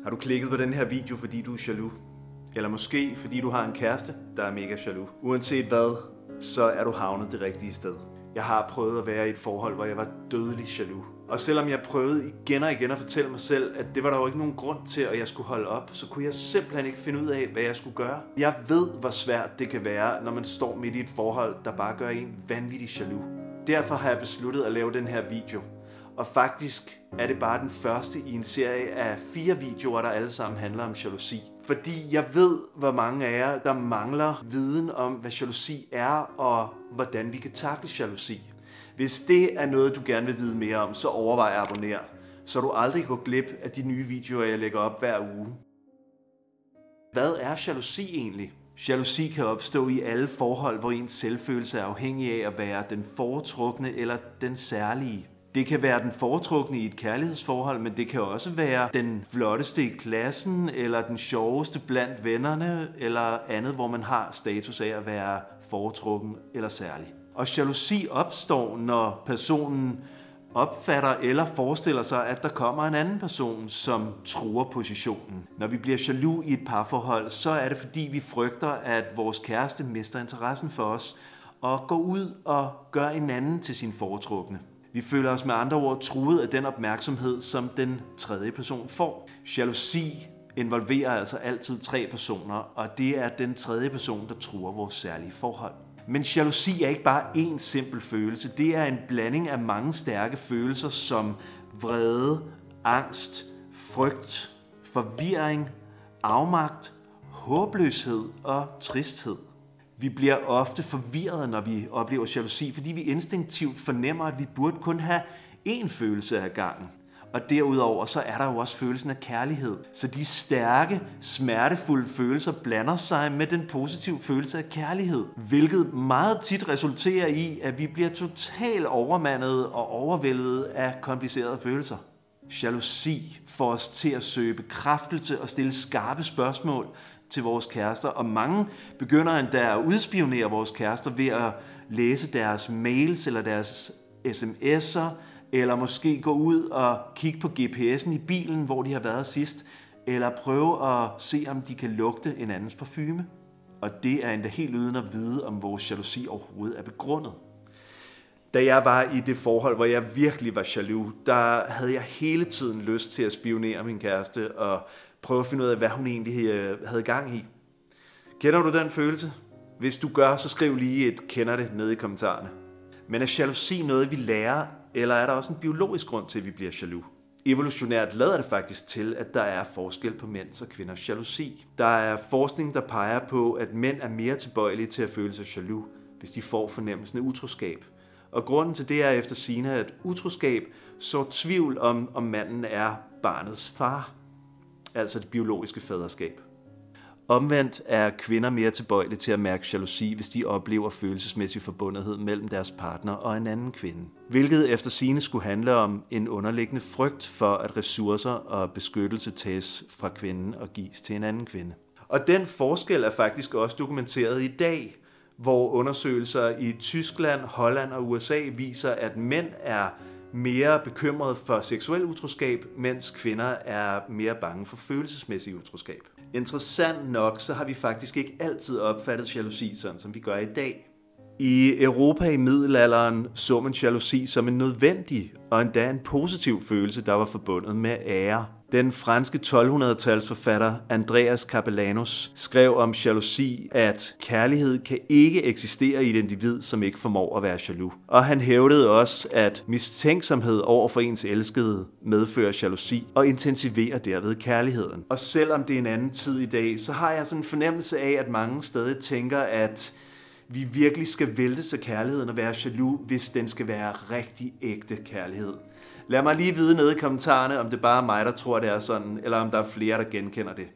Har du klikket på den her video, fordi du er jaloux? Eller måske fordi du har en kæreste, der er mega jaloux? Uanset hvad, så er du havnet det rigtige sted. Jeg har prøvet at være i et forhold, hvor jeg var dødelig jaloux. Og selvom jeg prøvede igen og igen at fortælle mig selv, at det var der jo ikke nogen grund til, at jeg skulle holde op, så kunne jeg simpelthen ikke finde ud af, hvad jeg skulle gøre. Jeg ved, hvor svært det kan være, når man står midt i et forhold, der bare gør en vanvittig jaloux. Derfor har jeg besluttet at lave den her video. Og faktisk er det bare den første i en serie af 4 videoer, der alle sammen handler om jalousi. Fordi jeg ved, hvor mange af jer, der mangler viden om, hvad jalousi er, og hvordan vi kan takle jalousi. Hvis det er noget, du gerne vil vide mere om, så overvej at abonnere, så du aldrig går glip af de nye videoer, jeg lægger op hver uge. Hvad er jalousi egentlig? Jalousi kan opstå i alle forhold, hvor ens selvfølelse er afhængig af at være den foretrukne eller den særlige. Det kan være den foretrukne i et kærlighedsforhold, men det kan også være den flotteste i klassen, eller den sjoveste blandt vennerne, eller andet, hvor man har status af at være foretrukken eller særlig. Og jalousi opstår, når personen opfatter eller forestiller sig, at der kommer en anden person, som truer positionen. Når vi bliver jaloux i et parforhold, så er det fordi, vi frygter, at vores kæreste mister interessen for os og går ud og gør en anden til sin foretrukne. Vi føler os med andre ord truet af den opmærksomhed, som den tredje person får. Jalousi involverer altså altid 3 personer, og det er den tredje person, der truer vores særlige forhold. Men jalousi er ikke bare én simpel følelse. Det er en blanding af mange stærke følelser som vrede, angst, frygt, forvirring, afmagt, håbløshed og tristhed. Vi bliver ofte forvirrede, når vi oplever jalousi, fordi vi instinktivt fornemmer, at vi burde kun have én følelse ad gangen. Og derudover så er der jo også følelsen af kærlighed. Så de stærke, smertefulde følelser blander sig med den positive følelse af kærlighed, hvilket meget tit resulterer i, at vi bliver totalt overmandet og overvældet af komplicerede følelser. Jalousi får os til at søge bekræftelse og stille skarpe spørgsmål til vores kærester, og mange begynder endda at udspionere vores kærester ved at læse deres mails eller deres sms'er, eller måske gå ud og kigge på GPS'en i bilen, hvor de har været sidst, eller prøve at se, om de kan lugte en andens parfume. Og det er endda helt uden at vide, om vores jalousi overhovedet er begrundet. Da jeg var i det forhold, hvor jeg virkelig var jaloux, der havde jeg hele tiden lyst til at spionere min kæreste og prøve at finde ud af, hvad hun egentlig havde gang i. Kender du den følelse? Hvis du gør, så skriv lige et kender det nede i kommentarerne. Men er jalousi noget, vi lærer, eller er der også en biologisk grund til, at vi bliver jaloux? Evolutionært lader det faktisk til, at der er forskel på mænds og kvinders jalousi. Der er forskning, der peger på, at mænd er mere tilbøjelige til at føle sig jaloux, hvis de får fornemmelsen af utroskab. Og grunden til det er efter sigende, at utroskab sår tvivl om manden er barnets far, altså det biologiske faderskab. Omvendt er kvinder mere tilbøjelige til at mærke jalousi, hvis de oplever følelsesmæssig forbundethed mellem deres partner og en anden kvinde. Hvilket efter sigende skulle handle om en underliggende frygt for, at ressourcer og beskyttelse tages fra kvinden og gives til en anden kvinde. Og den forskel er faktisk også dokumenteret i dag, hvor undersøgelser i Tyskland, Holland og USA viser, at mænd er mere bekymrede for seksuel utroskab, mens kvinder er mere bange for følelsesmæssig utroskab. Interessant nok, så har vi faktisk ikke altid opfattet jalousi sådan, som vi gør i dag. I Europa i middelalderen så man jalousi som en nødvendig og endda en positiv følelse, der var forbundet med ære. Den franske 1200-talsforfatter Andreas Capellanus skrev om jalousi, at kærlighed kan ikke eksistere i et individ, som ikke formår at være jaloux. Og han hævdede også, at mistænksomhed over for ens elskede medfører jalousi og intensiverer derved kærligheden. Og selvom det er en anden tid i dag, så har jeg sådan en fornemmelse af, at mange stadig tænker, at vi virkelig skal vælte sig kærligheden og være jaloux, hvis den skal være rigtig ægte kærlighed. Lad mig lige vide nede i kommentarerne, om det bare er mig, der tror, det er sådan, eller om der er flere, der genkender det.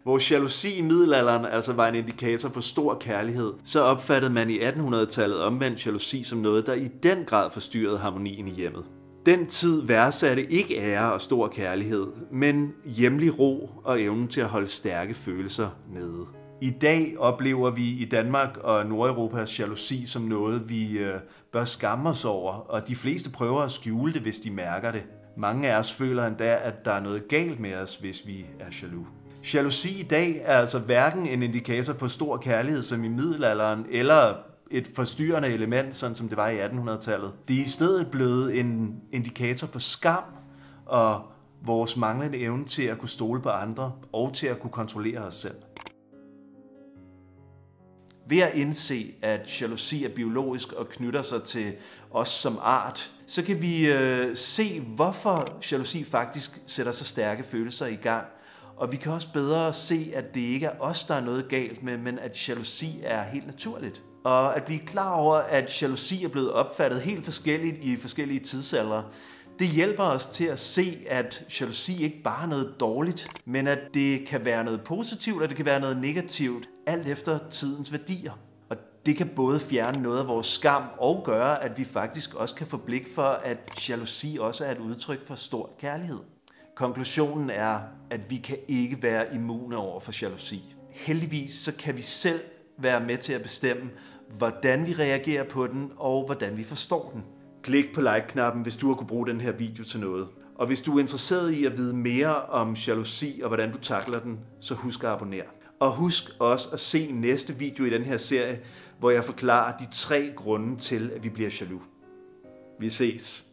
Hvor jalousi i middelalderen altså var en indikator på stor kærlighed, så opfattede man i 1800-tallet omvendt jalousi som noget, der i den grad forstyrrede harmonien i hjemmet. Den tid værdsatte ikke ære og stor kærlighed, men hjemlig ro og evnen til at holde stærke følelser nede. I dag oplever vi i Danmark og Nordeuropas jalousi som noget, vi bør skamme os over, og de fleste prøver at skjule det, hvis de mærker det. Mange af os føler endda, at der er noget galt med os, hvis vi er jaloux. Jalousi i dag er altså hverken en indikator på stor kærlighed som i middelalderen, eller et forstyrrende element, sådan som det var i 1800-tallet. Det er i stedet blevet en indikator på skam og vores manglende evne til at kunne stole på andre og til at kunne kontrollere os selv. Ved at indse, at jalousi er biologisk og knytter sig til os som art, så kan vi se, hvorfor jalousi faktisk sætter så stærke følelser i gang. Og vi kan også bedre se, at det ikke er os, der er noget galt med, men at jalousi er helt naturligt. Og at blive klar over, at jalousi er blevet opfattet helt forskelligt i forskellige tidsaldre, det hjælper os til at se, at jalousi ikke bare er noget dårligt, men at det kan være noget positivt, og det kan være noget negativt, alt efter tidens værdier. Og det kan både fjerne noget af vores skam og gøre, at vi faktisk også kan få blik for, at jalousi også er et udtryk for stor kærlighed. Konklusionen er, at vi kan ikke være immune over for jalousi. Heldigvis så kan vi selv være med til at bestemme, hvordan vi reagerer på den, og hvordan vi forstår den. Klik på like-knappen, hvis du har kunne bruge den her video til noget. Og hvis du er interesseret i at vide mere om jalousi og hvordan du takler den, så husk at abonnere. Og husk også at se næste video i den her serie, hvor jeg forklarer de 3 grunde til, at vi bliver jaloux. Vi ses.